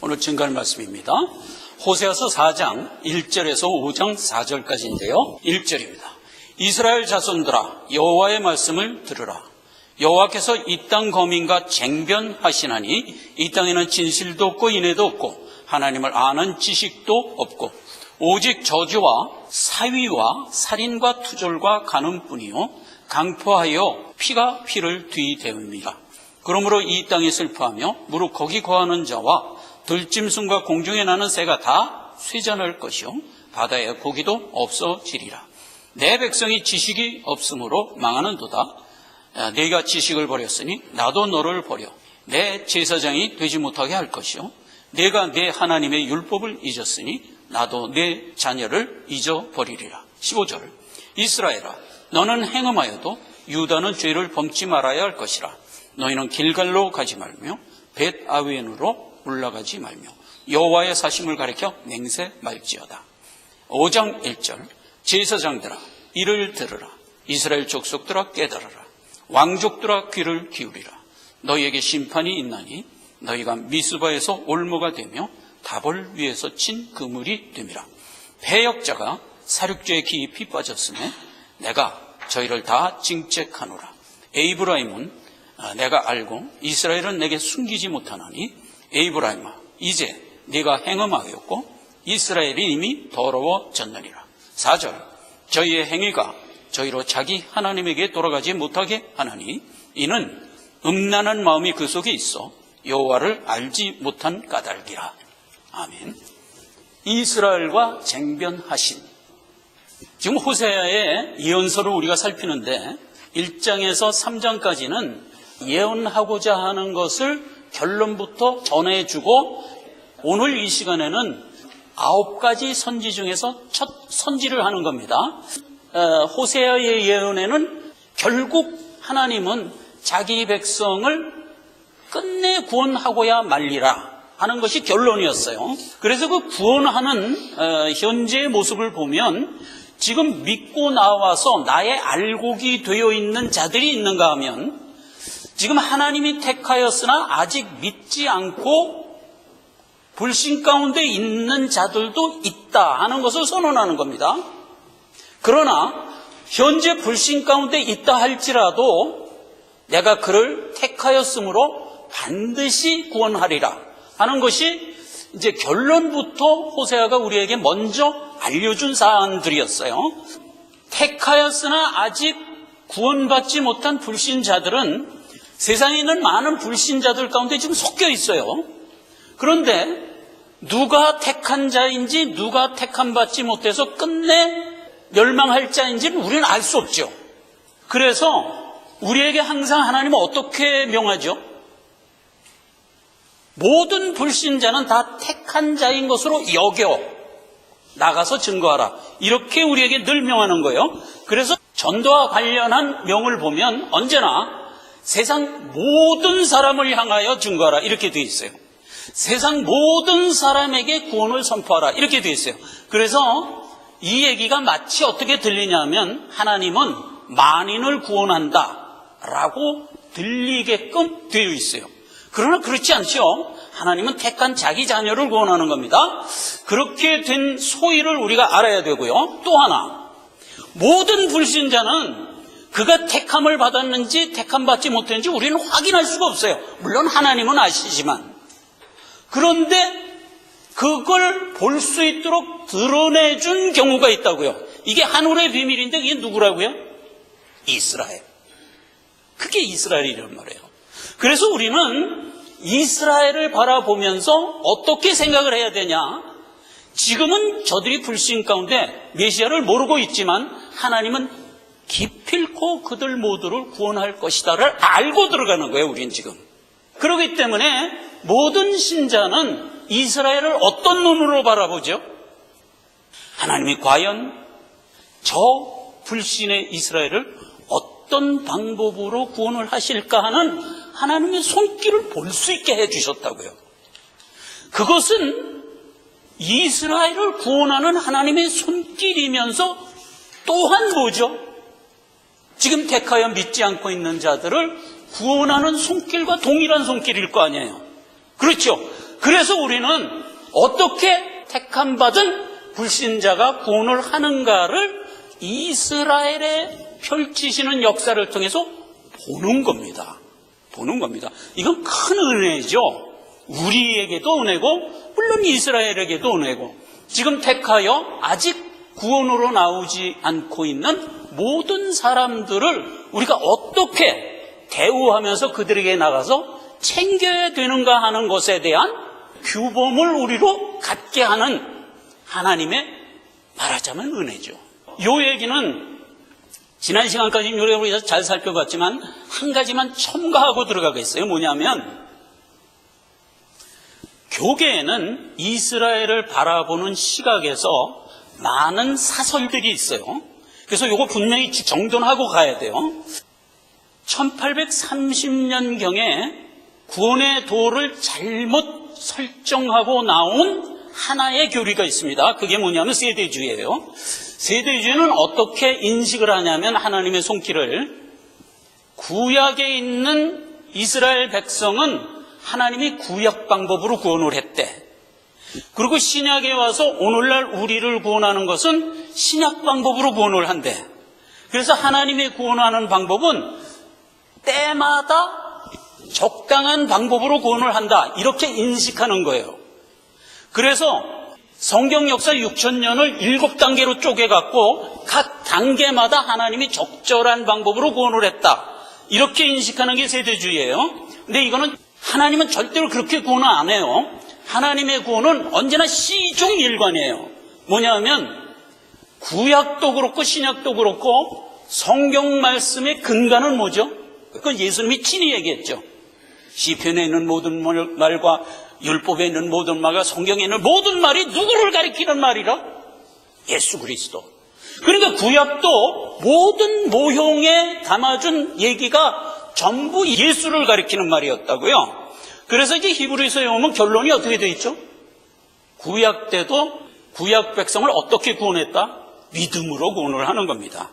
오늘 증거할 말씀입니다. 호세아서 4장 1절에서 5장 4절까지인데요. 1절입니다. 이스라엘 자손들아 여호와의 말씀을 들으라. 여호와께서 이 땅 거민과 쟁변하시나니 이 땅에는 진실도 없고 인애도 없고 하나님을 아는 지식도 없고 오직 저주와 사위와 살인과 투졸과 간음뿐이요 강포하여 피가 피를 뒤대음이라. 그러므로 이 땅에 슬퍼하며 무릇 거기 거하는 자와 들짐승과 공중에 나는 새가 다 쇠잔할 것이요 바다에 고기도 없어지리라. 내 백성이 지식이 없으므로 망하는도다. 네가 지식을 버렸으니 나도 너를 버려 내 제사장이 되지 못하게 할 것이요 내가 내 하나님의 율법을 잊었으니 나도 내 자녀를 잊어버리리라. 15절 이스라엘아 너는 행음하여도 유다는 죄를 범치 말아야 할 것이라. 너희는 길갈로 가지 말며 벳아웬으로 올라가지 말며 여호와의 사심을 가리켜 맹세 말지어다. 5장 1절 제사장들아 이를 들으라. 이스라엘 족속들아 깨달아라. 왕족들아 귀를 기울이라. 너희에게 심판이 있나니 너희가 미스바에서 올무가 되며 다볼 위에서 친 그물이 됨이라. 패역자가 사륙죄에 깊이 빠졌으며 내가 저희를 다 징책하노라. 에이브라임은 내가 알고 이스라엘은 내게 숨기지 못하나니 에이브라임아 이제 네가 행음하였고 이스라엘이 이미 더러워졌느니라. 4절 저희의 행위가 저희로 자기 하나님에게 돌아가지 못하게 하나니 이는 음란한 마음이 그 속에 있어 여호와를 알지 못한 까닭이라. 아멘. 이스라엘과 쟁변하신, 지금 호세아의 예언서를 우리가 살피는데 1장에서 3장까지는 예언하고자 하는 것을 결론부터 전해주고 오늘 이 시간에는 9가지 선지 중에서 첫 선지를 하는 겁니다. 호세아의 예언에는 결국 하나님은 자기 백성을 끝내 구원하고야 말리라 하는 것이 결론이었어요. 그래서 그 구원하는 현재의 모습을 보면 지금 믿고 나와서 나의 알곡이 되어 있는 자들이 있는가 하면 지금 하나님이 택하였으나 아직 믿지 않고 불신 가운데 있는 자들도 있다 하는 것을 선언하는 겁니다. 그러나 현재 불신 가운데 있다 할지라도 내가 그를 택하였으므로 반드시 구원하리라 하는 것이 이제 결론부터 호세아가 우리에게 먼저 알려준 사안들이었어요. 택하였으나 아직 구원받지 못한 불신자들은 세상에 있는 많은 불신자들 가운데 지금 섞여 있어요. 그런데 누가 택한 자인지 누가 택함 받지 못해서 끝내 멸망할 자인지는 우리는 알 수 없죠. 그래서 우리에게 항상 하나님은 어떻게 명하죠? 모든 불신자는 다 택한 자인 것으로 여겨 나가서 증거하라. 이렇게 우리에게 늘 명하는 거예요. 그래서 전도와 관련한 명을 보면 언제나 세상 모든 사람을 향하여 증거하라 이렇게 되어 있어요. 세상 모든 사람에게 구원을 선포하라 이렇게 되어 있어요. 그래서 이 얘기가 마치 어떻게 들리냐면 하나님은 만인을 구원한다라고 들리게끔 되어 있어요. 그러나 그렇지 않죠. 하나님은 택한 자기 자녀를 구원하는 겁니다. 그렇게 된 소위를 우리가 알아야 되고요. 또 하나, 모든 불신자는 그가 택함을 받았는지 택함 받지 못했는지 우리는 확인할 수가 없어요. 물론 하나님은 아시지만. 그런데 그걸 볼 수 있도록 드러내준 경우가 있다고요. 이게 하늘의 비밀인데 이게 누구라고요? 이스라엘. 그게 이스라엘이란 말이에요. 그래서 우리는 이스라엘을 바라보면서 어떻게 생각을 해야 되냐? 지금은 저들이 불신 가운데 메시아를 모르고 있지만 하나님은 기필코 그들 모두를 구원할 것이다를 알고 들어가는 거예요. 우린 지금. 그렇기 때문에 모든 신자는 이스라엘을 어떤 눈으로 바라보죠? 하나님이 과연 저 불신의 이스라엘을 어떤 방법으로 구원을 하실까 하는 하나님의 손길을 볼 수 있게 해주셨다고요. 그것은 이스라엘을 구원하는 하나님의 손길이면서 또한 뭐죠? 지금 택하여 믿지 않고 있는 자들을 구원하는 손길과 동일한 손길일 거 아니에요. 그렇죠? 그래서 우리는 어떻게 택함받은 불신자가 구원을 하는가를 이스라엘에 펼치시는 역사를 통해서 보는 겁니다. 보는 겁니다. 이건 큰 은혜죠. 우리에게도 은혜고 물론 이스라엘에게도 은혜고, 지금 택하여 아직 구원으로 나오지 않고 있는 모든 사람들을 우리가 어떻게 대우하면서 그들에게 나가서 챙겨야 되는가 하는 것에 대한 규범을 우리로 갖게 하는 하나님의 말하자면 은혜죠. 이 얘기는 지난 시간까지 우리가 잘 살펴봤지만 한 가지만 첨가하고 들어가겠어요. 뭐냐면 교계에는 이스라엘을 바라보는 시각에서 많은 사설들이 있어요. 그래서 이거 분명히 정돈하고 가야 돼요. 1830년경에 구원의 도를 잘못 설정하고 나온 하나의 교리가 있습니다. 그게 뭐냐면 세대주의예요. 세대주의는 어떻게 인식을 하냐면 하나님의 손길을, 구약에 있는 이스라엘 백성은 하나님이 구약 방법으로 구원을 했대. 그리고 신약에 와서 오늘날 우리를 구원하는 것은 신약 방법으로 구원을 한대. 그래서 하나님이 구원하는 방법은 때마다 적당한 방법으로 구원을 한다, 이렇게 인식하는 거예요. 그래서 성경 역사 6,000년을 7단계로 쪼개갖고 각 단계마다 하나님이 적절한 방법으로 구원을 했다, 이렇게 인식하는 게 세대주의예요. 근데 이거는 하나님은 절대로 그렇게 구원을 안 해요. 하나님의 구원은 언제나 시종일관이에요. 뭐냐면 구약도 그렇고 신약도 그렇고 성경 말씀의 근간은 뭐죠? 그건 예수님이 친히 얘기했죠. 시편에 있는 모든 말과 율법에 있는 모든 말과 성경에 있는 모든 말이 누구를 가리키는 말이라? 예수 그리스도. 그러니까 구약도 모든 모형에 담아준 얘기가 전부 예수를 가리키는 말이었다고요. 그래서 이제 히브리서에 오면 결론이 어떻게 되어 있죠? 구약 때도 구약 백성을 어떻게 구원했다? 믿음으로 구원을 하는 겁니다.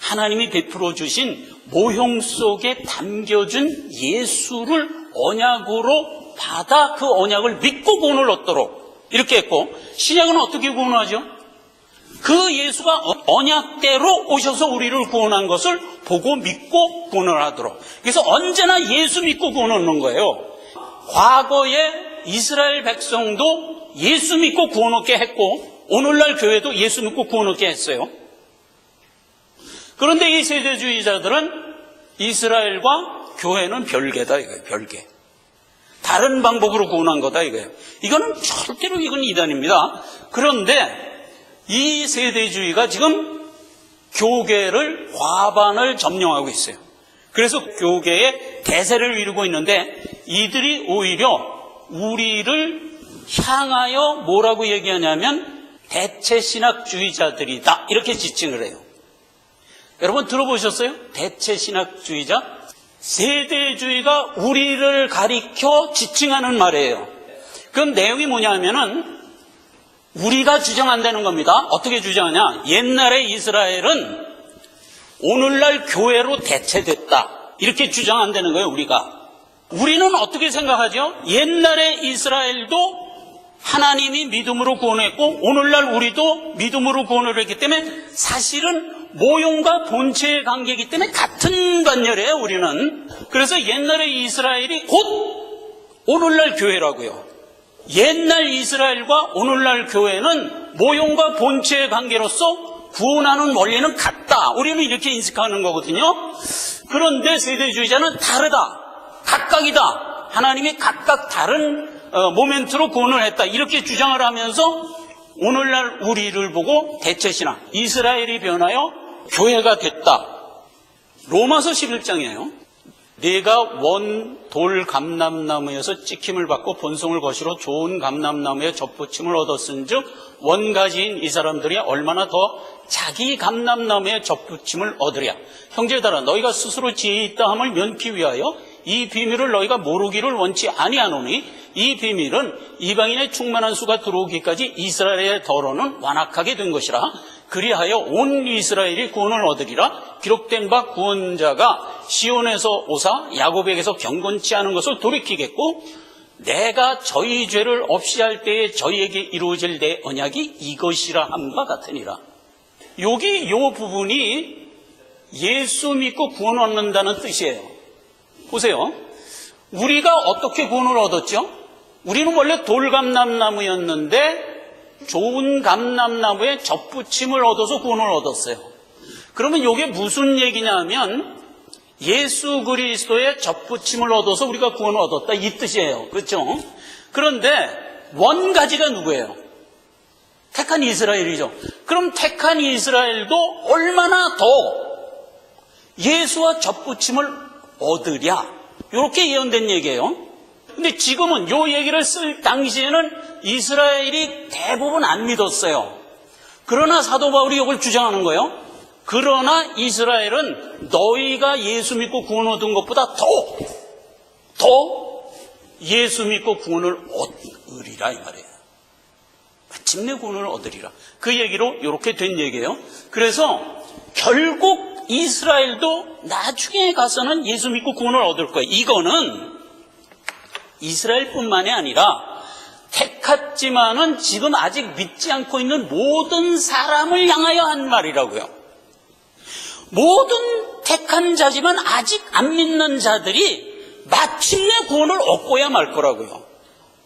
하나님이 베풀어 주신 모형 속에 담겨준 예수를 언약으로 받아 그 언약을 믿고 구원을 얻도록 이렇게 했고, 신약은 어떻게 구원하죠? 그 예수가 언약대로 오셔서 우리를 구원한 것을 보고 믿고 구원을 하도록. 그래서 언제나 예수 믿고 구원 얻는 거예요. 과거에 이스라엘 백성도 예수 믿고 구원 얻게 했고, 오늘날 교회도 예수 믿고 구원 얻게 했어요. 그런데 이 세대주의자들은 이스라엘과 교회는 별개다 이거예요. 별개. 다른 방법으로 구원한 거다 이거예요. 이거는 절대로 이건 이단입니다. 그런데 이 세대주의가 지금 교계를 과반을 점령하고 있어요. 그래서 교계의 대세를 이루고 있는데, 이들이 오히려 우리를 향하여 뭐라고 얘기하냐면 대체신학주의자들이다, 이렇게 지칭을 해요. 여러분 들어보셨어요? 대체신학주의자? 세대주의가 우리를 가리켜 지칭하는 말이에요. 그럼 내용이 뭐냐면은 우리가 주장한다는 겁니다. 어떻게 주장하냐? 옛날에 이스라엘은 오늘날 교회로 대체됐다, 이렇게 주장한다는 거예요. 우리는 어떻게 생각하죠? 옛날에 이스라엘도 하나님이 믿음으로 구원했고 오늘날 우리도 믿음으로 구원을 했기 때문에 사실은 모형과 본체의 관계이기 때문에 같은 반열이에요, 우리는. 그래서 옛날에 이스라엘이 곧 오늘날 교회라고요. 옛날 이스라엘과 오늘날 교회는 모형과 본체의 관계로서 구원하는 원리는 같다, 우리는 이렇게 인식하는 거거든요. 그런데 세대주의자는 다르다, 각각이다, 하나님이 각각 다른 모멘트로 구원을 했다, 이렇게 주장을 하면서 오늘날 우리를 보고 대체신앙, 이스라엘이 변하여 교회가 됐다. 로마서 11장이에요. 내가 원 돌 감람나무에서 찍힘을 받고 본성을 거시로 좋은 감람나무에 접붙임을 얻었은즉 원가지인 이 사람들이 얼마나 더 자기 감람나무에 접붙임을 얻으랴. 형제들아, 너희가 스스로 지혜 있다 함을 면피 위하여 이 비밀을 너희가 모르기를 원치 아니하노니 이 비밀은 이방인의 충만한 수가 들어오기까지 이스라엘의 더러는 완악하게 된 것이라. 그리하여 온 이스라엘이 구원을 얻으리라. 기록된 바 구원자가 시온에서 오사 야곱에게서 경건치 않은 것을 돌이키겠고 내가 저희 죄를 없이 할 때에 저희에게 이루어질 내 언약이 이것이라 함과 같으니라. 여기 요 부분이 예수 믿고 구원 얻는다는 뜻이에요. 보세요. 우리가 어떻게 구원을 얻었죠? 우리는 원래 돌감람나무였는데 좋은 감람나무에 접붙임을 얻어서 구원을 얻었어요. 그러면 이게 무슨 얘기냐면 예수 그리스도의 접붙임을 얻어서 우리가 구원을 얻었다 이 뜻이에요. 그렇죠? 그런데 원가지가 누구예요? 택한 이스라엘이죠. 그럼 택한 이스라엘도 얼마나 더 예수와 접붙임을 얻으랴 이렇게 예언된 얘기예요. 근데 지금은 이 얘기를 쓸 당시에는 이스라엘이 대부분 안 믿었어요. 그러나 사도 바울이 이걸 주장하는 거예요. 그러나 이스라엘은 너희가 예수 믿고 구원 얻은 것보다 더 예수 믿고 구원을 얻으리라 이 말이에요. 마침내 구원을 얻으리라. 그 얘기로 이렇게 된 얘기예요. 그래서 결국 이스라엘도 나중에 가서는 예수 믿고 구원을 얻을 거예요. 이거는 이스라엘뿐만이 아니라 택했지만은 지금 아직 믿지 않고 있는 모든 사람을 향하여 한 말이라고요. 모든 택한 자지만 아직 안 믿는 자들이 마침내 구원을 얻고야 말 거라고요.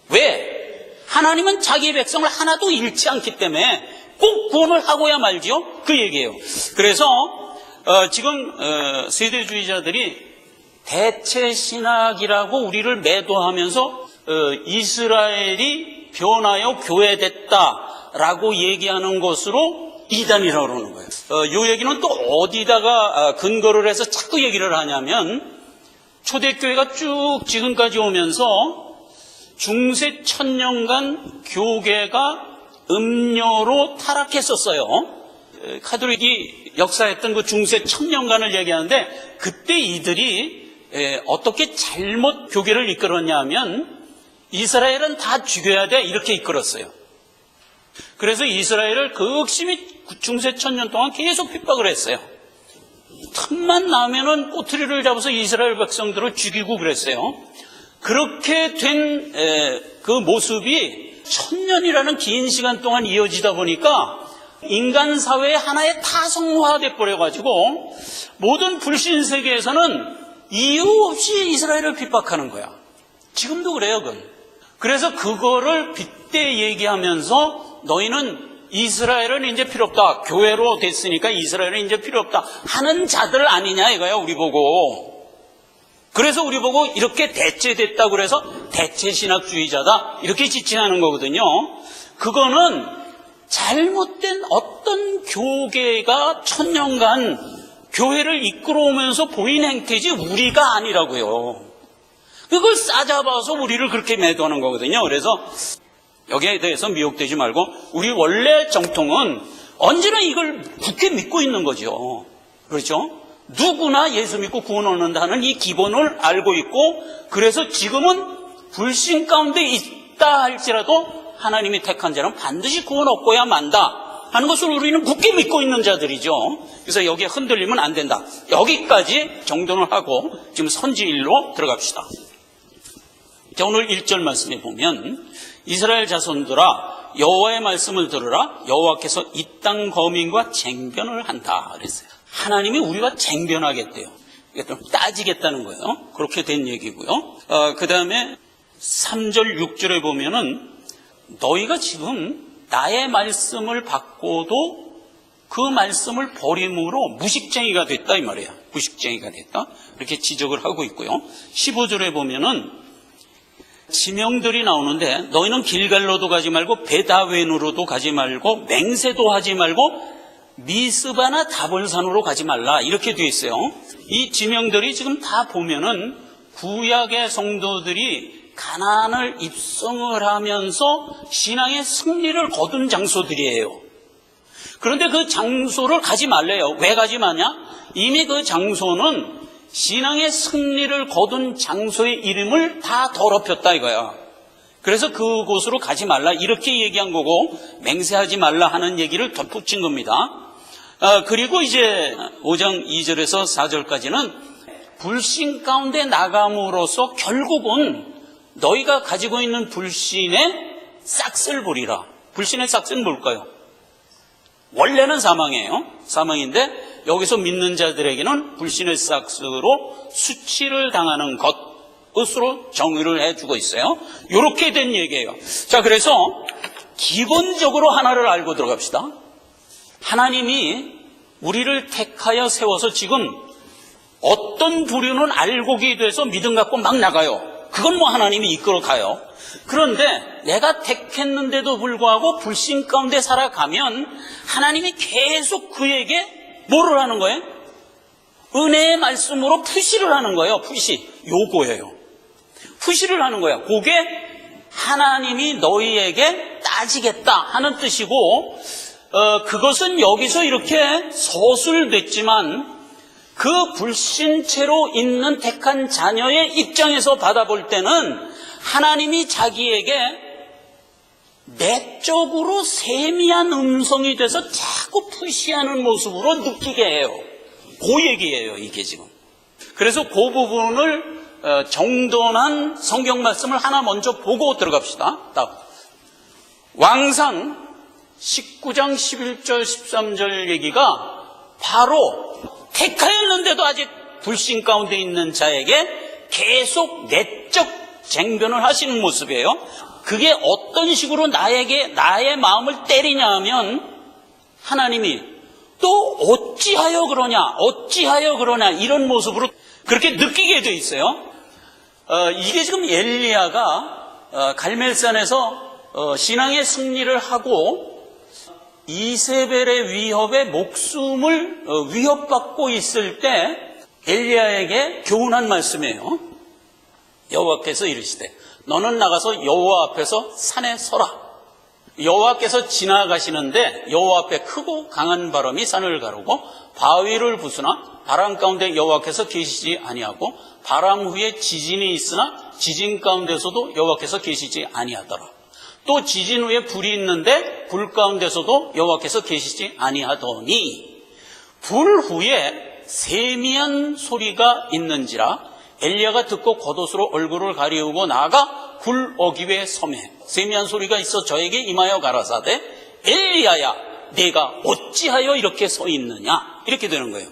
왜? 하나님은 자기의 백성을 하나도 잃지 않기 때문에 꼭 구원을 하고야 말지요. 그 얘기예요. 그래서 지금 세대주의자들이 대체신학이라고 우리를 매도하면서 이스라엘이 변하여 교회됐다라고 얘기하는 것으로 이단이라고 그러는 거예요. 이 얘기는 또 어디다가 근거를 해서 자꾸 얘기를 하냐면 초대교회가 쭉 지금까지 오면서 중세 1000년간 교계가 음료로 타락했었어요. 카톨릭이 역사했던 그 중세 1000년간을 얘기하는데 그때 이들이 어떻게 잘못 교계를 이끌었냐면 이스라엘은 다 죽여야 돼 이렇게 이끌었어요. 그래서 이스라엘을 극심히 중세 1000년 동안 계속 핍박을 했어요. 틈만 나면은 꼬투리를 잡아서 이스라엘 백성들을 죽이고 그랬어요. 그렇게 된 그 모습이 1000년이라는 긴 시간 동안 이어지다 보니까 인간 사회의 하나의 타성화돼 버려가지고 모든 불신 세계에서는 이유 없이 이스라엘을 핍박하는 거야. 지금도 그래요, 그건. 그래서 그거를 빗대 얘기하면서 너희는 이스라엘은 이제 필요 없다. 교회로 됐으니까 이스라엘은 이제 필요 없다. 하는 자들 아니냐 이거야, 우리 보고. 그래서 우리 보고 이렇게 대체됐다고 그래서 대체신학주의자다. 이렇게 지칭하는 거거든요. 그거는 잘못된 어떤 교계가 1000년간 교회를 이끌어오면서 보인 행태지 우리가 아니라고요. 그걸 싸잡아서 우리를 그렇게 매도하는 거거든요. 그래서 여기에 대해서 미혹되지 말고 우리 원래 정통은 언제나 이걸 굳게 믿고 있는 거죠. 그렇죠? 누구나 예수 믿고 구원 얻는다는 이 기본을 알고 있고 그래서 지금은 불신 가운데 있다 할지라도 하나님이 택한 자는 반드시 구원 얻고야 만다 하는 것을 우리는 굳게 믿고 있는 자들이죠. 그래서 여기에 흔들리면 안 된다. 여기까지 정돈을 하고 지금 선지일로 들어갑시다. 자, 오늘 1절 말씀에 보면 이스라엘 자손들아 여호와의 말씀을 들으라. 여호와께서 이 땅 거민과 쟁변을 한다 그랬어요. 하나님이 우리와 쟁변하겠대요. 이게 좀 따지겠다는 거예요. 그렇게 된 얘기고요. 그 다음에 3절 6절에 보면은 너희가 지금 나의 말씀을 받고도 그 말씀을 버림으로 무식쟁이가 됐다 이 말이에요. 무식쟁이가 됐다 이렇게 지적을 하고 있고요. 15절에 보면은 지명들이 나오는데 너희는 길갈로도 가지 말고 베다웬으로도 가지 말고 맹세도 하지 말고 미스바나 다볼산으로 가지 말라 이렇게 되어 있어요. 이 지명들이 지금 다 보면은 구약의 성도들이 가나안을 입성을 하면서 신앙의 승리를 거둔 장소들이에요. 그런데 그 장소를 가지 말래요. 왜 가지 마냐? 이미 그 장소는 신앙의 승리를 거둔 장소의 이름을 다 더럽혔다 이거야. 그래서 그곳으로 가지 말라 이렇게 얘기한 거고 맹세하지 말라 하는 얘기를 덧붙인 겁니다. 그리고 이제 5장 2절에서 4절까지는 불신 가운데 나감으로써 결국은 너희가 가지고 있는 불신의 싹을 버리라. 불신의 싹은 뭘까요? 원래는 사망이에요. 사망인데 여기서 믿는 자들에게는 불신의 싹으로 수치를 당하는 것으로 정의를 해주고 있어요. 이렇게 된 얘기예요. 자, 그래서 기본적으로 하나를 알고 들어갑시다. 하나님이 우리를 택하여 세워서 지금 어떤 부류는 알곡이 돼서 믿음 갖고 막 나가요. 그건 뭐 하나님이 이끌어 가요. 그런데 내가 택했는데도 불구하고 불신 가운데 살아가면 하나님이 계속 그에게 뭐를 하는 거예요? 은혜의 말씀으로 푸시를 하는 거예요. 푸시. 요거예요. 푸시를 하는 거예요. 그게 하나님이 너희에게 따지겠다 하는 뜻이고, 그것은 여기서 이렇게 서술됐지만 그 불신체로 있는 택한 자녀의 입장에서 받아볼 때는 하나님이 자기에게 내적으로 세미한 음성이 돼서 자꾸 푸시하는 모습으로 느끼게 해요. 그 얘기예요, 이게 지금. 그래서 그 부분을 정돈한 성경 말씀을 하나 먼저 보고 들어갑시다. 왕상 19장 11절 13절 얘기가 바로 택하였는데도 아직 불신 가운데 있는 자에게 계속 내적 쟁변을 하시는 모습이에요. 그게 어떤 식으로 나의 마음을 때리냐 하면 하나님이 또 어찌하여 그러냐 이런 모습으로 그렇게 느끼게 돼 있어요. 이게 지금 엘리야가 갈멜산에서 신앙의 승리를 하고 이세벨의 위협에 목숨을 위협받고 있을 때 엘리야에게 교훈한 말씀이에요. 여호와께서 이르시되 너는 나가서 여호와 앞에서 산에 서라. 여호와께서 지나가시는데 여호와 앞에 크고 강한 바람이 산을 가르고 바위를 부수나 바람 가운데 여호와께서 계시지 아니하고 바람 후에 지진이 있으나 지진 가운데서도 여호와께서 계시지 아니하더라. 또 지진 후에 불이 있는데 불 가운데서도 여호와께서 계시지 아니하더니 불 후에 세미한 소리가 있는지라 엘리야가 듣고 겉옷으로 얼굴을 가리우고 나아가 굴 어귀에 섬에 세미한 소리가 있어 저에게 임하여 가라사대 엘리야야 내가 어찌하여 이렇게 서 있느냐 이렇게 되는 거예요.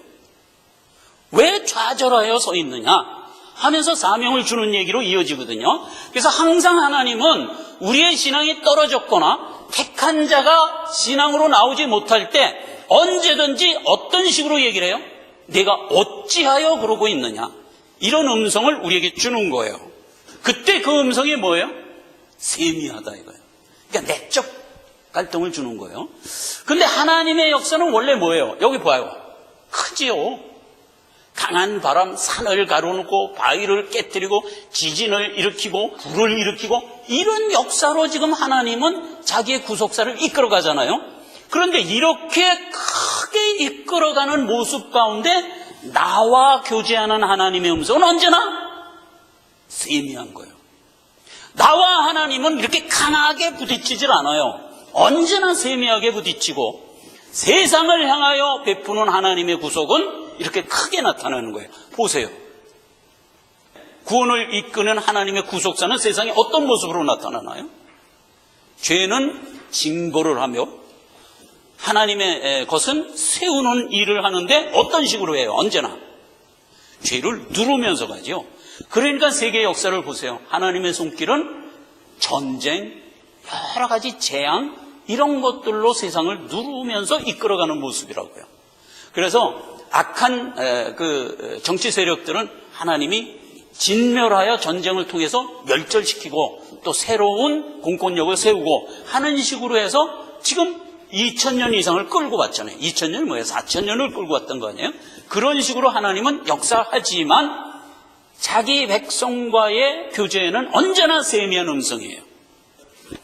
왜 좌절하여 서 있느냐 하면서 사명을 주는 얘기로 이어지거든요. 그래서 항상 하나님은 우리의 신앙이 떨어졌거나 택한 자가 신앙으로 나오지 못할 때 언제든지 어떤 식으로 얘기를 해요? 내가 어찌하여 그러고 있느냐 이런 음성을 우리에게 주는 거예요. 그때 그 음성이 뭐예요? 세미하다 이거예요. 그러니까 내적 갈등을 주는 거예요. 근데 하나님의 역사는 원래 뭐예요? 여기 봐요. 크지요. 강한 바람, 산을 가로놓고 바위를 깨뜨리고 지진을 일으키고 불을 일으키고 이런 역사로 지금 하나님은 자기의 구속사를 이끌어 가잖아요. 그런데 이렇게 크게 이끌어가는 모습 가운데 나와 교제하는 하나님의 음성은 언제나 세미한 거예요. 나와 하나님은 이렇게 강하게 부딪히질 않아요. 언제나 세미하게 부딪히고 세상을 향하여 베푸는 하나님의 구속은 이렇게 크게 나타나는 거예요. 보세요. 구원을 이끄는 하나님의 구속사는 세상에 어떤 모습으로 나타나나요? 죄는 징벌을 하며 하나님의 것은 세우는 일을 하는데 어떤 식으로 해요? 언제나 죄를 누르면서 가죠. 그러니까 세계 역사를 보세요. 하나님의 손길은 전쟁, 여러 가지 재앙 이런 것들로 세상을 누르면서 이끌어가는 모습이라고요. 그래서 악한 그 정치 세력들은 하나님이 진멸하여 전쟁을 통해서 멸절시키고 또 새로운 공권력을 세우고 하는 식으로 해서 지금 2000년 이상을 끌고 왔잖아요. 2000년이 뭐예요? 4000년을 끌고 왔던 거 아니에요? 그런 식으로 하나님은 역사하지만 자기 백성과의 교제에는 언제나 세미한 음성이에요.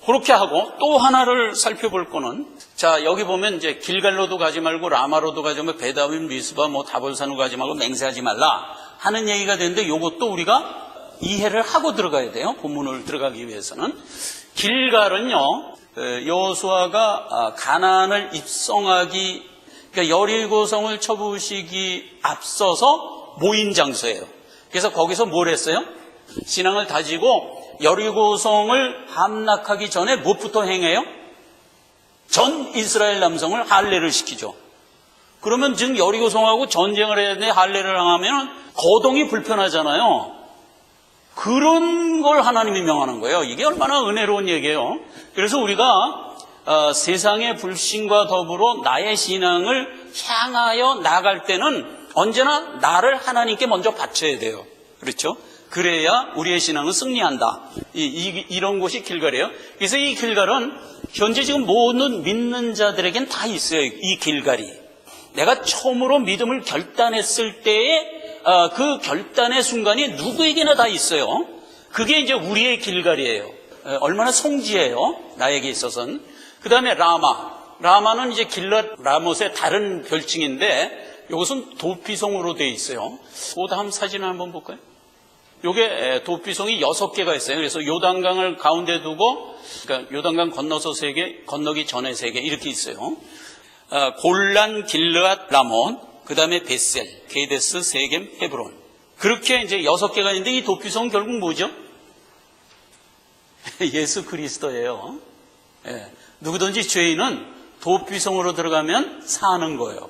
그렇게 하고 또 하나를 살펴볼 거는 자 여기 보면 이제 길갈로도 가지 말고 라마로도 가지 말고 베다윈 미스바 뭐 다볼산으로 가지 말고 맹세하지 말라 하는 얘기가 되는데 이것도 우리가 이해를 하고 들어가야 돼요. 본문을 들어가기 위해서는 길갈은요 여호수아가 가나안을 입성하기 그러니까 여리고성을 쳐부시기 앞서서 모인 장소예요. 그래서 거기서 뭘 했어요? 신앙을 다지고 여리고성을 함락하기 전에 무엇부터 행해요? 전 이스라엘 남성을 할례를 시키죠. 그러면 지금 여리고성하고 전쟁을 해야 되는데 할례를 하면 거동이 불편하잖아요. 그런 걸 하나님이 명하는 거예요. 이게 얼마나 은혜로운 얘기예요. 그래서 우리가 세상의 불신과 더불어 나의 신앙을 향하여 나갈 때는 언제나 나를 하나님께 먼저 바쳐야 돼요. 그렇죠? 그래야 우리의 신앙은 승리한다. 이런 곳이 길갈이에요. 그래서 이 길갈은 현재 지금 모든 믿는 자들에겐 다 있어요. 이 길갈이. 내가 처음으로 믿음을 결단했을 때에 그 결단의 순간이 누구에게나 다 있어요. 그게 이제 우리의 길갈이에요. 얼마나 성지예요. 나에게 있어서는. 그 다음에 라마는 이제 길랏 라못의 다른 별칭인데 이것은 도피성으로 되어 있어요. 다음 사진을 한번 볼까요? 요게 도피성이 6개가 있어요. 그래서 요단강을 가운데 두고, 그러니까 요단강 건너서 3개, 건너기 전에 3개 이렇게 있어요. 골란, 길르앗, 라몬, 그 다음에 베셀, 게데스, 세겜, 헤브론. 그렇게 이제 6개가 있는데 이 도피성은 결국 뭐죠? 예수 그리스도예요. 예. 누구든지 죄인은 도피성으로 들어가면 사는 거예요.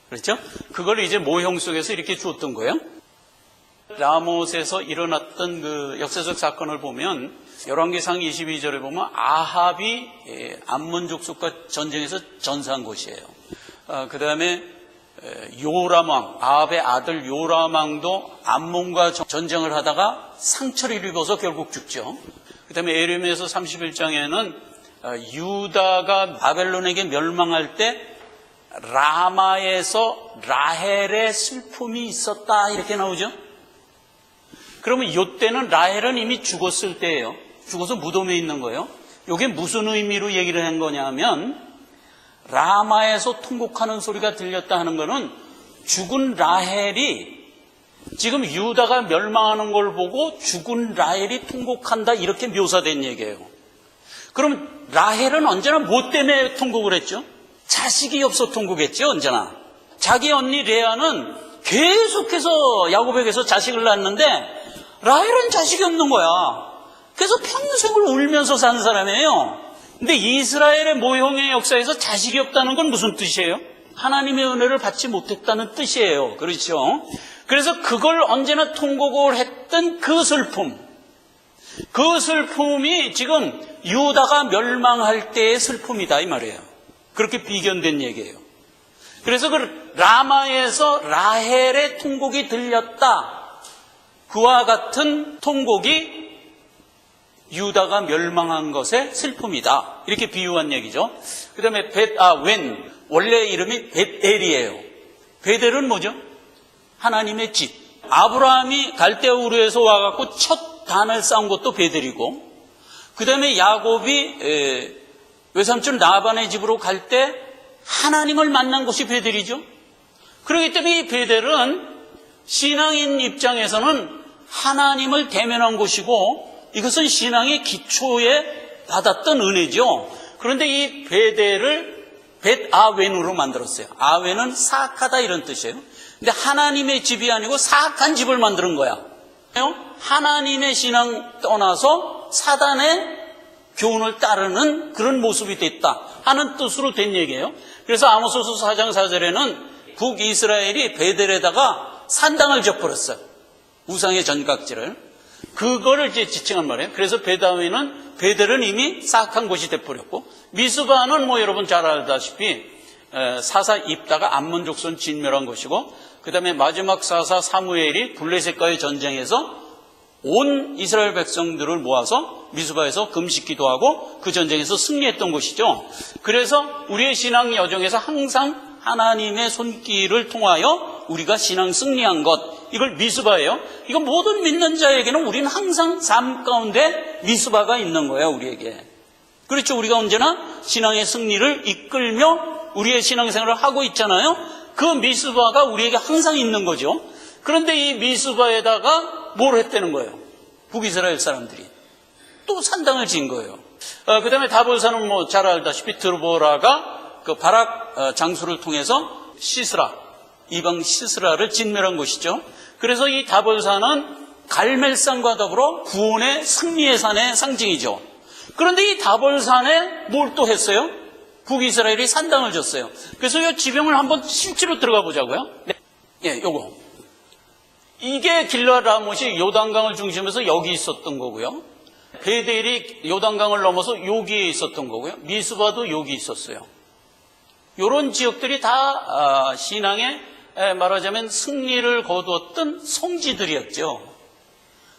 그렇죠? 그걸 이제 모형 속에서 이렇게 주었던 거예요. 라못에서 일어났던 그 역사적 사건을 보면 열왕기상 22절에 보면 아합이 암몬 족속과 전쟁에서 전사한 곳이에요. 그 다음에 요람 왕, 아합의 아들 요람 왕도 암몬과 전쟁을 하다가 상처를 입어서 결국 죽죠. 그 다음에 에레미야서 31장에는 유다가 바벨론에게 멸망할 때 라마에서 라헬의 슬픔이 있었다 이렇게 나오죠. 그러면 이때는 라헬은 이미 죽었을 때예요. 죽어서 무덤에 있는 거예요. 이게 무슨 의미로 얘기를 한 거냐면 라마에서 통곡하는 소리가 들렸다 하는 거는 죽은 라헬이 지금 유다가 멸망하는 걸 보고 죽은 라헬이 통곡한다 이렇게 묘사된 얘기예요. 그럼 라헬은 언제나 뭐 때문에 통곡을 했죠? 자식이 없어 통곡했죠. 언제나 자기 언니 레아는 계속해서 야곱에게서 자식을 낳았는데 라헬은 자식이 없는 거야. 그래서 평생을 울면서 사는 사람이에요. 근데 이스라엘의 모형의 역사에서 자식이 없다는 건 무슨 뜻이에요? 하나님의 은혜를 받지 못했다는 뜻이에요. 그렇죠? 그래서 그걸 언제나 통곡을 했던 그 슬픔이 지금 유다가 멸망할 때의 슬픔이다 이 말이에요. 그렇게 비견된 얘기예요. 그래서 그 라마에서 라헬의 통곡이 들렸다. 그와 같은 통곡이 유다가 멸망한 것의 슬픔이다. 이렇게 비유한 얘기죠. 그 다음에 웬, 원래 이름이 벳엘이에요. 벳엘은 뭐죠? 하나님의 집. 아브라함이 갈대아 우르에서 와갖고 첫 단을 쌓은 것도 벳엘이고, 그 다음에 야곱이 외삼촌 라반의 집으로 갈 때 하나님을 만난 곳이 벳엘이죠. 그렇기 때문에 이 벳엘은 신앙인 입장에서는 하나님을 대면한 곳이고 이것은 신앙의 기초에 받았던 은혜죠. 그런데 이 벳엘을 벳아웬으로 만들었어요. 아웬은 사악하다 이런 뜻이에요. 근데 하나님의 집이 아니고 사악한 집을 만드는 거야. 하나님의 신앙 떠나서 사단의 교훈을 따르는 그런 모습이 됐다 하는 뜻으로 된 얘기예요. 그래서 아모스서 4장 4절에는 북이스라엘이 벳엘에다가 산당을 지어버렸어요. 우상의 전각지를. 그거를 이제 지칭한 말이에요. 그래서 벳엘은 이미 사악한 곳이 돼버렸고, 미스바는 뭐 여러분 잘 알다시피 사사 입다가 암몬 족속 진멸한 것이고, 그 다음에 마지막 사사 사무엘이 블레셋과의 전쟁에서 온 이스라엘 백성들을 모아서 미스바에서 금식기도 하고 그 전쟁에서 승리했던 곳이죠. 그래서 우리의 신앙 여정에서 항상 하나님의 손길을 통하여 우리가 신앙 승리한 것, 이걸 미스바예요. 이거 모든 믿는 자에게는 우리는 항상 삶 가운데 미스바가 있는 거예요, 우리에게. 그렇죠. 우리가 언제나 신앙의 승리를 이끌며 우리의 신앙생활을 하고 있잖아요. 그 미스바가 우리에게 항상 있는 거죠. 그런데 이 미스바에다가 뭘 했다는 거예요? 북이스라엘 사람들이 또 산당을 지은 거예요. 그 다음에 다볼사는 뭐 잘 알다시피 드보라가 그 바락 장수를 통해서 이방 시스라를 진멸한 것이죠. 그래서 이 다볼사는 갈멜산과 더불어 구원의 승리의 산의 상징이죠. 그런데 이 다볼산에 뭘 또 했어요? 북이스라엘이 산당을 줬어요. 그래서 이 지병을 한번 실제로 들어가 보자고요. 네. 예, 요거. 이게 길라라못이 요단강을 중심해서 여기 있었던 거고요. 베델이 요단강을 넘어서 여기에 있었던 거고요. 미스바도 여기 있었어요. 이런 지역들이 다 신앙의 말하자면 승리를 거두었던 성지들이었죠.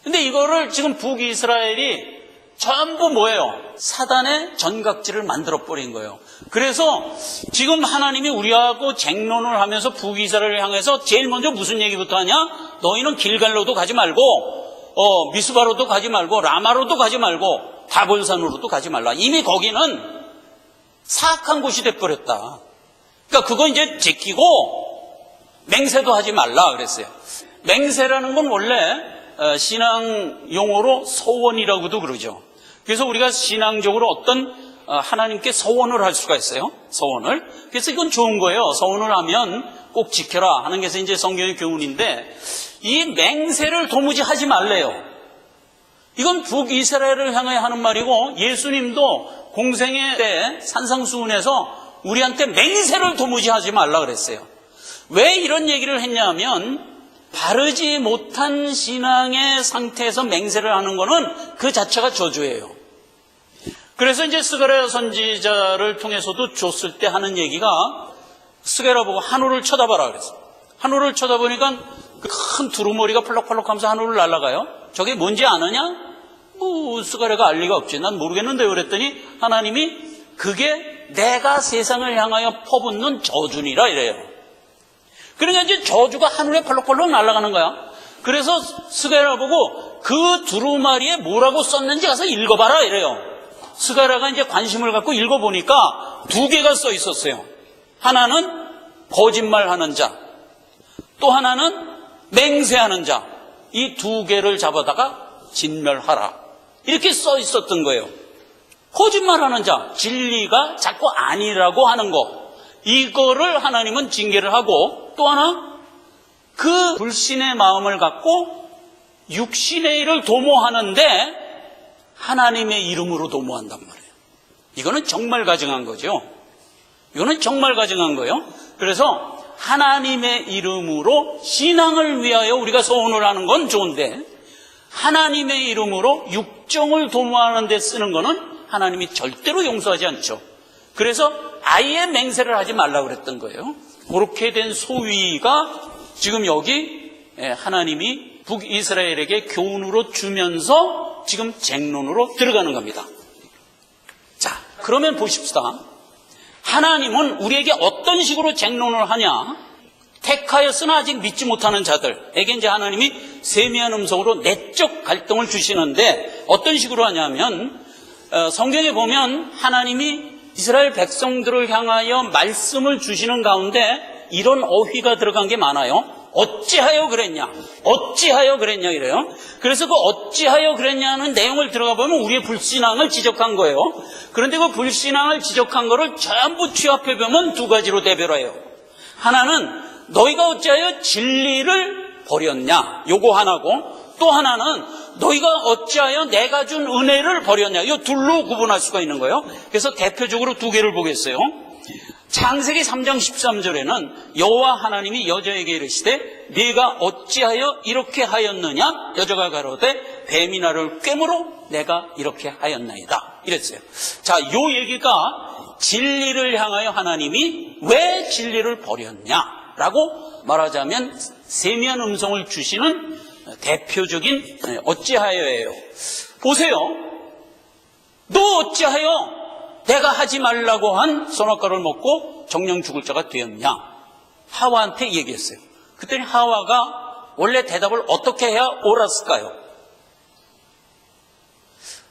근데 이거를 지금 북이스라엘이 전부 뭐예요? 사단의 전각지를 만들어버린 거예요. 그래서 지금 하나님이 우리하고 쟁론을 하면서 북이스라엘을 향해서 제일 먼저 무슨 얘기부터 하냐? 너희는 길갈로도 가지 말고 미스바로도 가지 말고 라마로도 가지 말고 다볼산으로도 가지 말라. 이미 거기는 사악한 곳이 돼버렸다. 그러니까 그거 이제 지키고 맹세도 하지 말라 그랬어요. 맹세라는 건 원래 신앙 용어로 서원이라고도 그러죠. 그래서 우리가 신앙적으로 어떤 하나님께 서원을 할 수가 있어요. 서원을. 그래서 이건 좋은 거예요. 서원을 하면 꼭 지켜라 하는 게 이제 성경의 교훈인데 이 맹세를 도무지 하지 말래요. 이건 북이스라엘을 향해 하는 말이고 예수님도 공생애 때 산상수훈에서 우리한테 맹세를 도무지 하지 말라 그랬어요. 왜 이런 얘기를 했냐면 바르지 못한 신앙의 상태에서 맹세를 하는 거는 그 자체가 저주예요. 그래서 이제 스가랴 선지자를 통해서도 줬을 때 하는 얘기가 스가랴 보고 하늘을 쳐다봐라 그랬어요. 하늘을 쳐다보니까 그 큰 두루머리가 펄럭펄럭 하면서 하늘을 날아가요. 저게 뭔지 아느냐? 스가랴가 알 리가 없지. 난 모르겠는데 그랬더니 하나님이 그게 내가 세상을 향하여 퍼붓는 저주니라 이래요. 그러니까 이제 저주가 하늘에 펄럭펄럭 날아가는 거야. 그래서 스가랴 보고 그 두루마리에 뭐라고 썼는지 가서 읽어봐라 이래요. 스가랴가 이제 관심을 갖고 읽어보니까 두 개가 써 있었어요. 하나는 거짓말하는 자, 또 하나는 맹세하는 자. 이 두 개를 잡아다가 진멸하라. 이렇게 써 있었던 거예요. 거짓말하는 자, 진리가 자꾸 아니라고 하는 거. 이거를 하나님은 징계를 하고 또 하나 그 불신의 마음을 갖고 육신의 일을 도모하는데 하나님의 이름으로 도모한단 말이에요. 이거는 정말 가증한 거죠. 이거는 정말 가증한 거예요. 그래서 하나님의 이름으로 신앙을 위하여 우리가 서원을 하는 건 좋은데 하나님의 이름으로 육정을 도모하는 데 쓰는 거는 하나님이 절대로 용서하지 않죠. 그래서 아예 맹세를 하지 말라고 그랬던 거예요. 그렇게 된 소위가 지금 여기 하나님이 북이스라엘에게 교훈으로 주면서 지금 쟁론으로 들어가는 겁니다. 자, 그러면 보십시다. 하나님은 우리에게 어떤 식으로 쟁론을 하냐? 택하였으나 아직 믿지 못하는 자들에게 이제 하나님이 세미한 음성으로 내적 갈등을 주시는데 어떤 식으로 하냐면 성경에 보면 하나님이 이스라엘 백성들을 향하여 말씀을 주시는 가운데 이런 어휘가 들어간 게 많아요. 어찌하여 그랬냐? 어찌하여 그랬냐 이래요. 그래서 그 어찌하여 그랬냐는 내용을 들어가 보면 우리의 불신앙을 지적한 거예요. 그런데 그 불신앙을 지적한 거를 전부 취합해 보면 두 가지로 대별해요. 하나는 너희가 어찌하여 진리를 버렸냐? 요거 하나고 또 하나는 너희가 어찌하여 내가 준 은혜를 버렸냐? 이 둘로 구분할 수가 있는 거예요. 그래서 대표적으로 두 개를 보겠어요. 창세기 3장 13절에는 여호와 하나님이 여자에게 이르시되 네가 어찌하여 이렇게 하였느냐? 여자가 가로되 뱀이 나를 꿰므로 내가 이렇게 하였나이다 이랬어요. 자, 요 얘기가 진리를 향하여 하나님이 왜 진리를 버렸냐라고 말하자면 세미한 음성을 주시는 대표적인 어찌하여예요. 보세요. 너 어찌하여 내가 하지 말라고 한 선악과를 먹고 정령 죽을 자가 되었냐? 하와한테 얘기했어요. 그랬더니 하와가 원래 대답을 어떻게 해야 옳았을까요?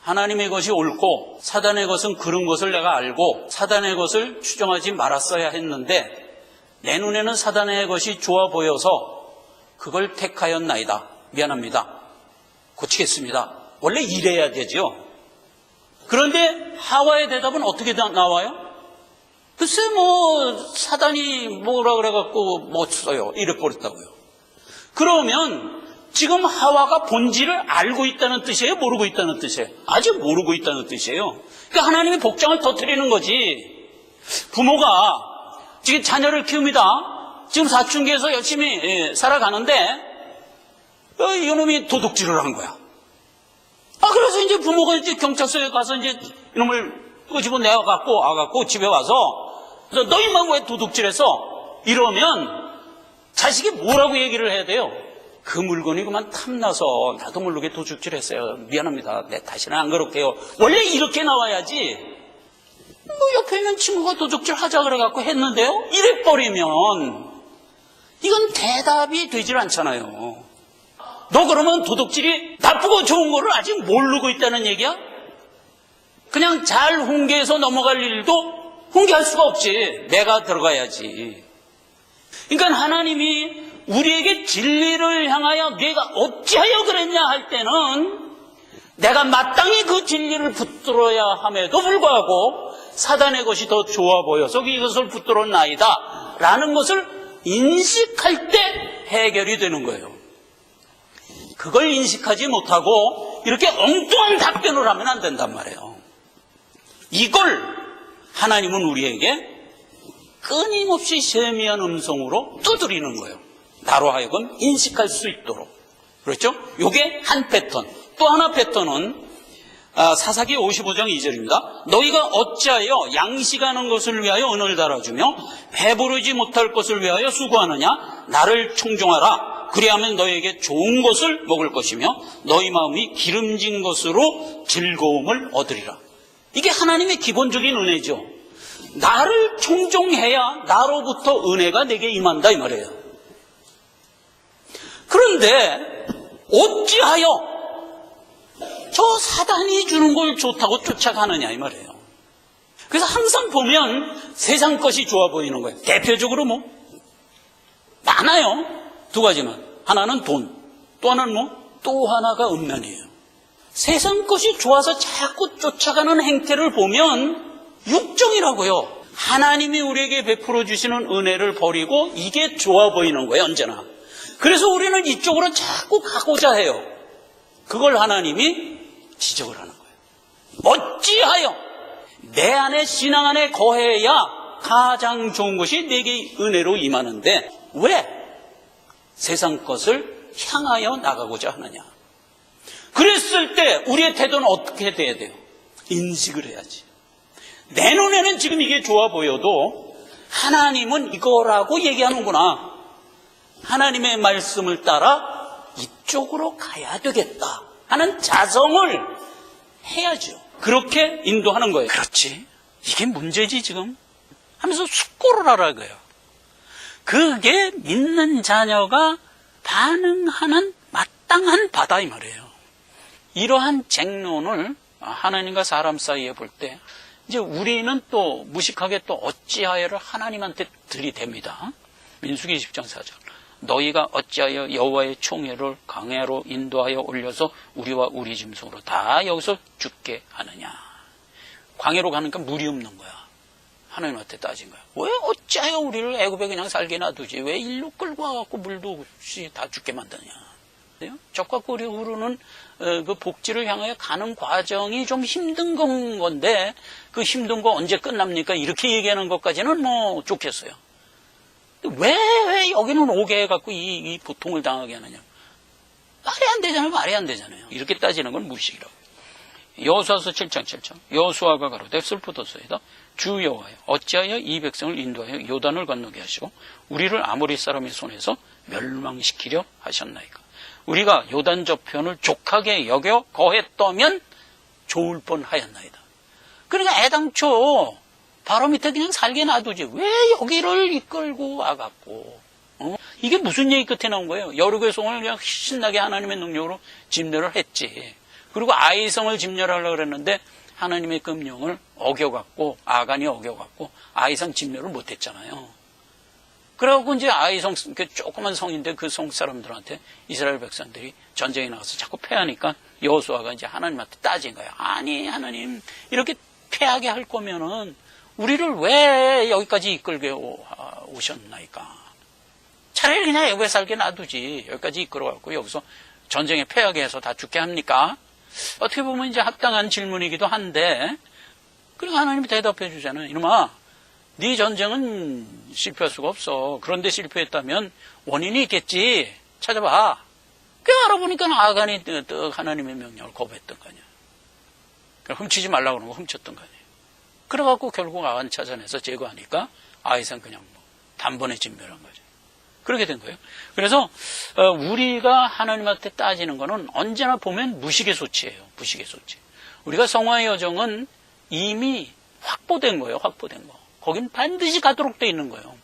하나님의 것이 옳고 사단의 것은 그른 것을 내가 알고 사단의 것을 추정하지 말았어야 했는데 내 눈에는 사단의 것이 좋아 보여서 그걸 택하였나이다. 미안합니다. 고치겠습니다. 원래 이래야 되죠. 그런데 하와의 대답은 어떻게 나와요? 글쎄 사단이 뭐라 그래갖고 못 써요. 이래 버렸다고요. 그러면 지금 하와가 본질을 알고 있다는 뜻이에요? 모르고 있다는 뜻이에요? 아직 모르고 있다는 뜻이에요. 그러니까 하나님이 복장을 터뜨리는 거지. 부모가 지금 자녀를 키웁니다. 지금 사춘기에서 열심히 살아가는데 이놈이 도둑질을 한 거야. 그래서 이제 부모가 이제 경찰서에 가서 이제 이놈을 끄집어 내갖고 집에 와서 너희만 왜 도둑질해서 이러면 자식이 뭐라고 얘기를 해야 돼요? 그 물건이 그만 탐나서 나도 모르게 도둑질했어요. 미안합니다. 내 다시는 안 그럴게요. 원래 이렇게 나와야지. 옆에 있는 친구가 도둑질 하자 그래갖고 했는데요. 이래버리면 이건 대답이 되질 않잖아요. 너 그러면 도둑질이 나쁘고 좋은 거를 아직 모르고 있다는 얘기야? 그냥 잘 훈계해서 넘어갈 일도 훈계할 수가 없지. 내가 들어가야지. 그러니까 하나님이 우리에게 진리를 향하여 네가 어찌하여 그랬냐 할 때는 내가 마땅히 그 진리를 붙들어야 함에도 불구하고 사단의 것이 더 좋아 보여서 이것을 붙들었나이다 라는 것을 인식할 때 해결이 되는 거예요. 그걸 인식하지 못하고 이렇게 엉뚱한 답변을 하면 안 된단 말이에요. 이걸 하나님은 우리에게 끊임없이 세미한 음성으로 두드리는 거예요. 나로 하여금 인식할 수 있도록. 그렇죠? 이게 한 패턴. 또 하나 패턴은 사사기 55장 2절입니다. 너희가 어찌하여 양식하는 것을 위하여 은을 달아주며 배부르지 못할 것을 위하여 수고하느냐? 나를 청종하라. 그리하면 너희에게 좋은 것을 먹을 것이며 너희 마음이 기름진 것으로 즐거움을 얻으리라. 이게 하나님의 기본적인 은혜죠. 나를 청종해야 나로부터 은혜가 내게 임한다 이 말이에요. 그런데 어찌하여 저 사단이 주는 걸 좋다고 쫓아가느냐 이 말이에요. 그래서 항상 보면 세상 것이 좋아 보이는 거예요. 대표적으로 많아요. 두 가지만. 하나는 돈, 또 하나는 또 하나가 음란이에요. 세상 것이 좋아서 자꾸 쫓아가는 행태를 보면 육정이라고요. 하나님이 우리에게 베풀어 주시는 은혜를 버리고 이게 좋아 보이는 거예요, 언제나. 그래서 우리는 이쪽으로 자꾸 가고자 해요. 그걸 하나님이 지적을 하는 거예요. 어찌하여 내 안에 신앙 안에 거해야 가장 좋은 것이 내게 은혜로 임하는데 왜 세상 것을 향하여 나가고자 하느냐. 그랬을 때 우리의 태도는 어떻게 돼야 돼요? 인식을 해야지. 내 눈에는 지금 이게 좋아 보여도 하나님은 이거라고 얘기하는구나. 하나님의 말씀을 따라 이쪽으로 가야 되겠다 하는 자성을 해야죠. 그렇게 인도하는 거예요. 그렇지. 이게 문제지 지금 하면서 숙고를 하라고요. 그게 믿는 자녀가 반응하는 마땅한 바다 이 말이에요. 이러한 쟁론을 하나님과 사람 사이에 볼 때 이제 우리는 또 무식하게 또 어찌하여를 하나님한테 들이댑니다. 민수기 20장 4절. 너희가 어찌하여 여호와의 총회를 광야로 인도하여 올려서 우리와 우리 짐승으로 다 여기서 죽게 하느냐. 광야로 가니까 물이 없는 거야. 하나님한테 따진 거야. 왜 어찌하여 우리를 애굽에 그냥 살게 놔두지? 왜 일로 끌고 와갖고 물도 없이 다 죽게 만드냐? 적과 꿀이 흐르는 그 복지를 향하여 가는 과정이 좀 힘든 건데 그 힘든 거 언제 끝납니까? 이렇게 얘기하는 것까지는 좋겠어요. 왜 여기는 오게 해갖고 이 고통을 당하게 하느냐? 말이 안 되잖아요. 말이 안 되잖아요. 이렇게 따지는 건 무식이라고. 여호수아서 7장 7절. 여호수아가 가로되 슬프도소이다. 주 여호와여 어찌하여 이 백성을 인도하여 요단을 건너게 하시고 우리를 아모리 사람의 손에서 멸망시키려 하셨나이까. 우리가 요단 저편을 족하게 여겨 거했다면 좋을 뻔하였나이다. 그러니까 애당초 바로 밑에 그냥 살게 놔두지 왜 여기를 이끌고 와갖고 이게 무슨 얘기 끝에 나온 거예요? 여리고의 성을 그냥 신나게 하나님의 능력으로 진멸을 했지. 그리고 아이성을 진멸하려고 그랬는데 하나님의 금령을 어겨갖고 아간이 어겨갖고 아이성 진멸을 못했잖아요. 그래갖고 이제 아이성 조그만 성인데 그 성 사람들한테 이스라엘 백성들이 전쟁에 나가서 자꾸 패하니까 여호수아가 이제 하나님한테 따진 거야. 아니 하나님 이렇게 패하게 할 거면은 우리를 왜 여기까지 이끌게 오셨나이까? 차라리 그냥 애굽에 살게 놔두지. 여기까지 이끌어갖고 여기서 전쟁에 패하게 해서 다 죽게 합니까? 어떻게 보면 이제 합당한 질문이기도 한데, 그리고 하나님이 대답해 주잖아요. 이놈아, 네 전쟁은 실패할 수가 없어. 그런데 실패했다면 원인이 있겠지. 찾아봐. 그 알아보니까 아간이 떡 하나님의 명령을 거부했던 거 아니야. 훔치지 말라고 그러는 거 훔쳤던 거 아니에요. 그래갖고 결국 아간 찾아내서 제거하니까 아이상 그냥 단번에 진멸한 거죠. 그렇게 된 거예요. 그래서 우리가 하나님한테 따지는 거는 언제나 보면 무식의 소치예요. 무식의 소치. 우리가 성화의 여정은 이미 확보된 거예요. 확보된 거. 거긴 반드시 가도록 돼 있는 거예요.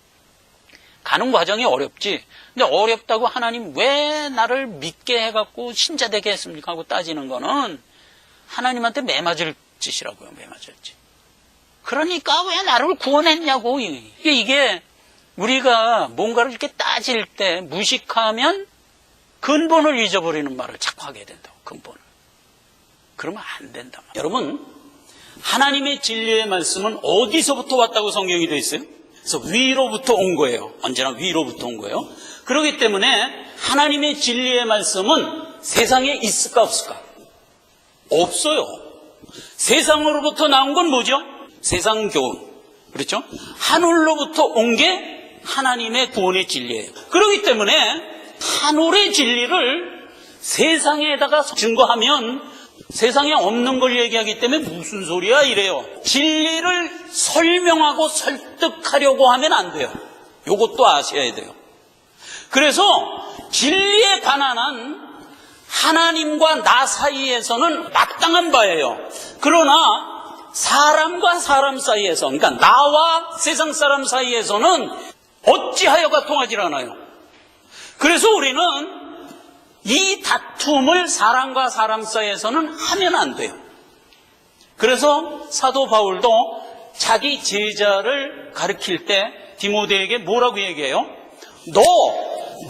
가는 과정이 어렵지. 근데 어렵다고 하나님 왜 나를 믿게 해갖고 신자 되게 했습니까? 하고 따지는 거는 하나님한테 매맞을 짓이라고요. 매맞을 짓. 그러니까 왜 나를 구원했냐고. 이게 우리가 뭔가를 이렇게 따질 때 무식하면 근본을 잊어버리는 말을 자꾸 하게 된다고. 근본을. 그러면 안 된다. 여러분, 하나님의 진리의 말씀은 어디서부터 왔다고 성경이 되어 있어요? 그래서 위로부터 온 거예요. 언제나 위로부터 온 거예요. 그렇기 때문에 하나님의 진리의 말씀은 세상에 있을까 없을까? 없어요. 세상으로부터 나온 건 뭐죠? 세상 교훈. 그렇죠? 하늘로부터 온 게 하나님의 구원의 진리예요. 그렇기 때문에 하늘의 진리를 세상에다가 증거하면 세상에 없는 걸 얘기하기 때문에 무슨 소리야 이래요. 진리를 설명하고 설득하려고 하면 안 돼요. 이것도 아셔야 돼요. 그래서 진리에 반환한 하나님과 나 사이에서는 마땅한 바예요. 그러나 사람과 사람 사이에서, 그러니까 나와 세상 사람 사이에서는 어찌하여가 통하지 않아요. 그래서 우리는 이 다툼을 사람과 사람 사이에서는 하면 안 돼요. 그래서 사도 바울도 자기 제자를 가르칠 때 디모데에게 뭐라고 얘기해요?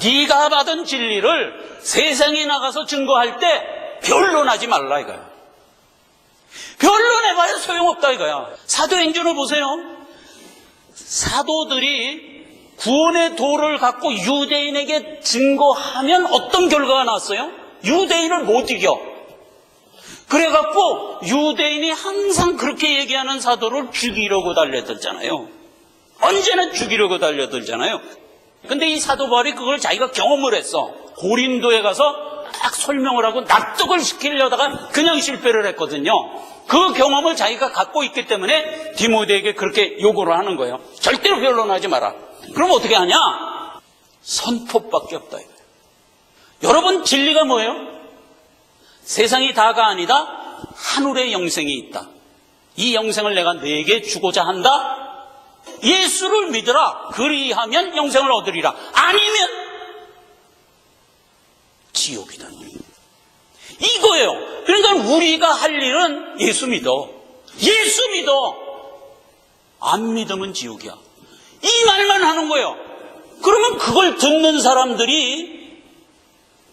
네가 받은 진리를 세상에 나가서 증거할 때 변론하지 말라 이거야. 변론해봐야 소용없다 이거야. 사도행전을 보세요. 사도들이 구원의 도를 갖고 유대인에게 증거하면 어떤 결과가 나왔어요? 유대인을 못 이겨. 그래갖고 유대인이 항상 그렇게 얘기하는 사도를 죽이려고 달려들잖아요. 언제나 죽이려고 달려들잖아요. 근데 이 사도 바울이 그걸 자기가 경험을 했어. 고린도에 가서 딱 설명을 하고 납득을 시키려다가 그냥 실패를 했거든요. 그 경험을 자기가 갖고 있기 때문에 디모데에게 그렇게 요구를 하는 거예요. 절대로 변론하지 마라. 그럼 어떻게 하냐? 선포밖에 없다 이거예요. 여러분, 진리가 뭐예요? 세상이 다가 아니다. 하늘의 영생이 있다. 이 영생을 내가 네게 주고자 한다. 예수를 믿으라. 그리하면 영생을 얻으리라. 아니면 지옥이다. 이거예요. 그러니까 우리가 할 일은 예수 믿어. 예수 믿어. 안 믿으면 지옥이야. 이 말만 하는 거예요. 그러면 그걸 듣는 사람들이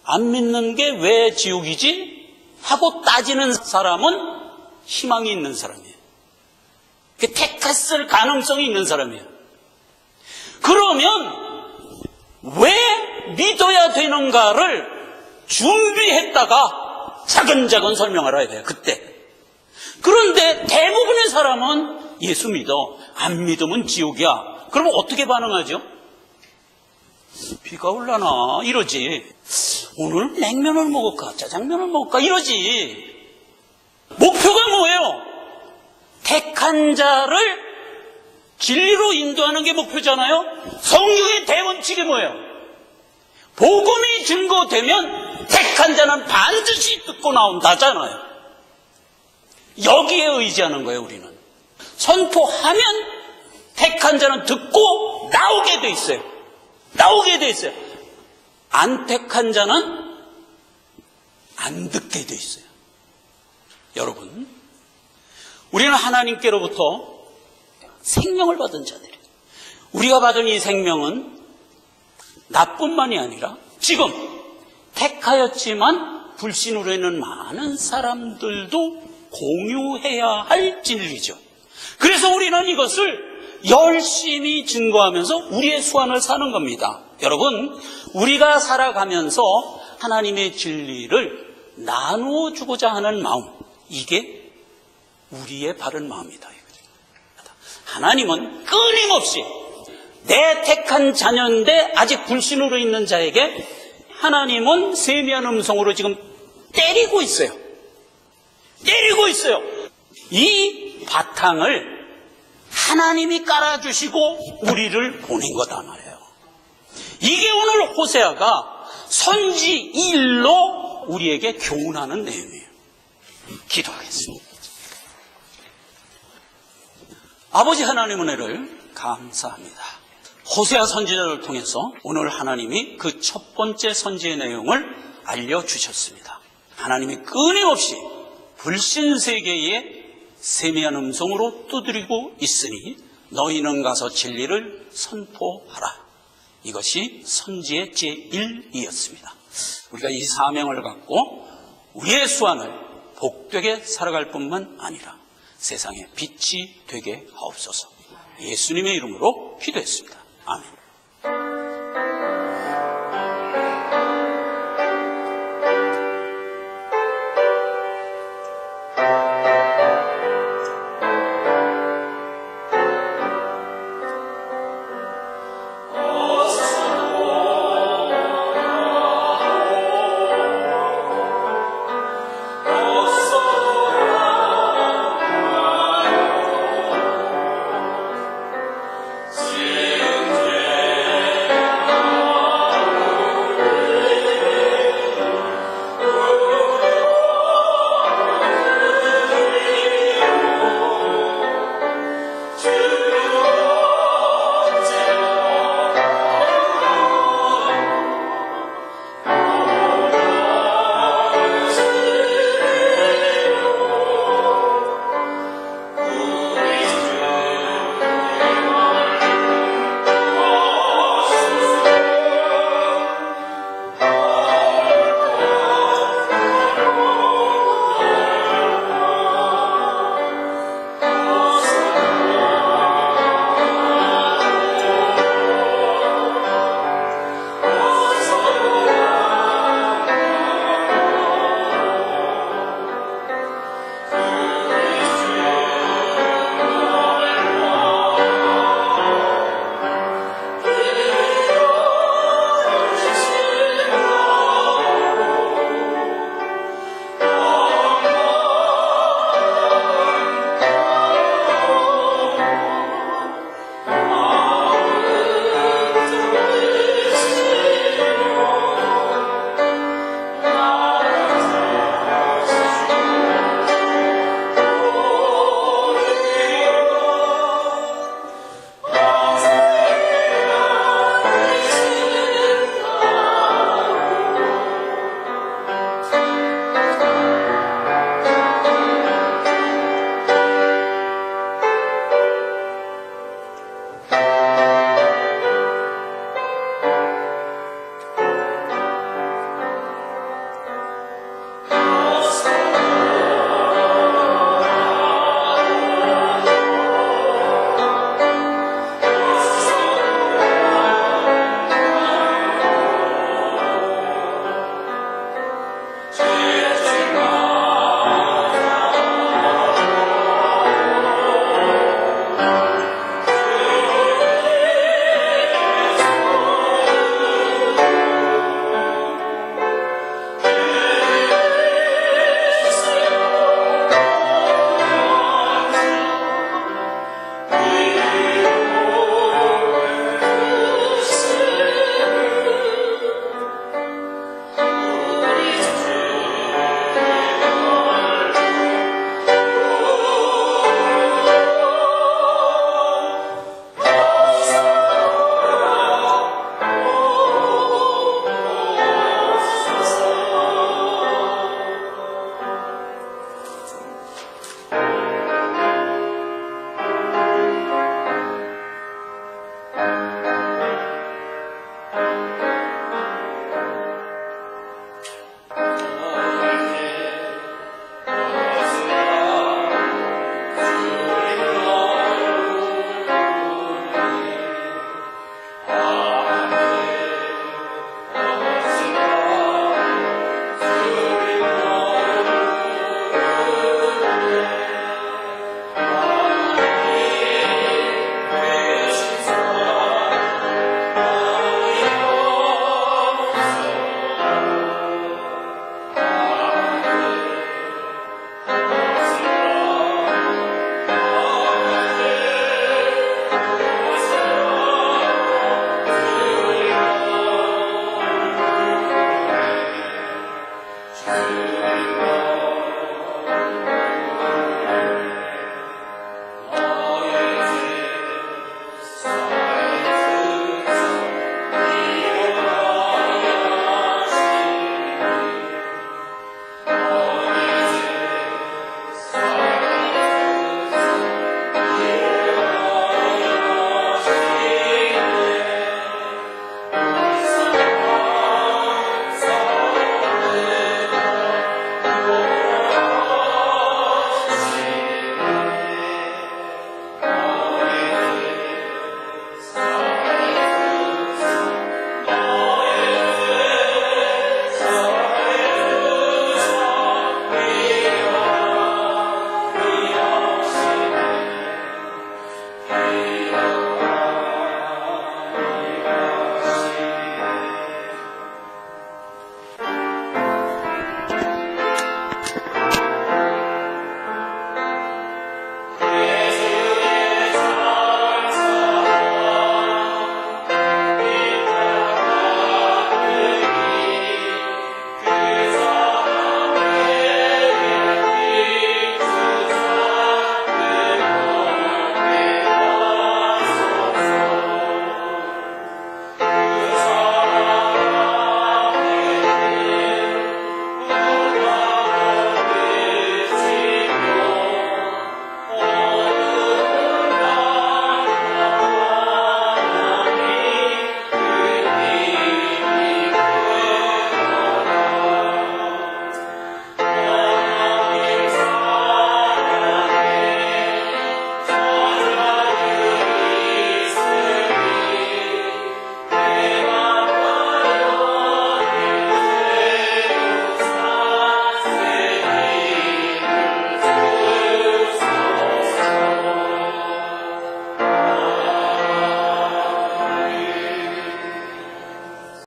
안 믿는 게 왜 지옥이지? 하고 따지는 사람은 희망이 있는 사람이에요. 택했을 가능성이 있는 사람이에요. 그러면 왜 믿어야 되는가를 준비했다가 차근차근 설명하라 해요. 그때. 그런데 대부분의 사람은 예수 믿어. 안 믿으면 지옥이야. 그러면 어떻게 반응하죠? 비가 올라나 이러지. 오늘 냉면을 먹을까 짜장면을 먹을까 이러지. 목표가 뭐예요? 택한 자를 진리로 인도하는 게 목표잖아요. 성경의 대원칙이 뭐예요? 복음이 증거되면 택한 자는 반드시 듣고 나온다잖아요. 여기에 의지하는 거예요. 우리는 선포하면 택한 자는 듣고 나오게 돼 있어요. 나오게 돼 있어요. 안 택한 자는 안 듣게 돼 있어요. 여러분, 우리는 하나님께로부터 생명을 받은 자들이에요. 우리가 받은 이 생명은 나뿐만이 아니라 지금 택하였지만 불신으로 있는 많은 사람들도 공유해야 할 진리죠. 그래서 우리는 이것을 열심히 증거하면서 우리의 수완을 사는 겁니다. 여러분, 우리가 살아가면서 하나님의 진리를 나누어 주고자 하는 마음, 이게 우리의 바른 마음이다. 하나님은 끊임없이 내 택한 자녀인데 아직 불신으로 있는 자에게 하나님은 세미한 음성으로 지금 때리고 있어요. 때리고 있어요. 이 바탕을 하나님이 깔아주시고 우리를 보낸 거다 말이에요. 이게 오늘 호세아가 선지 1로 우리에게 교훈하는 내용이에요. 기도하겠습니다. 아버지 하나님 은혜를 감사합니다. 호세아 선지자를 통해서 오늘 하나님이 그 첫 번째 선지의 내용을 알려주셨습니다. 하나님이 끊임없이 불신세계에 세미한 음성으로 두드리고 있으니 너희는 가서 진리를 선포하라. 이것이 선지의 제1이었습니다. 우리가 이 사명을 갖고 우리의 수완을 복되게 살아갈 뿐만 아니라 세상의 빛이 되게 하옵소서. 예수님의 이름으로 기도했습니다. 아멘.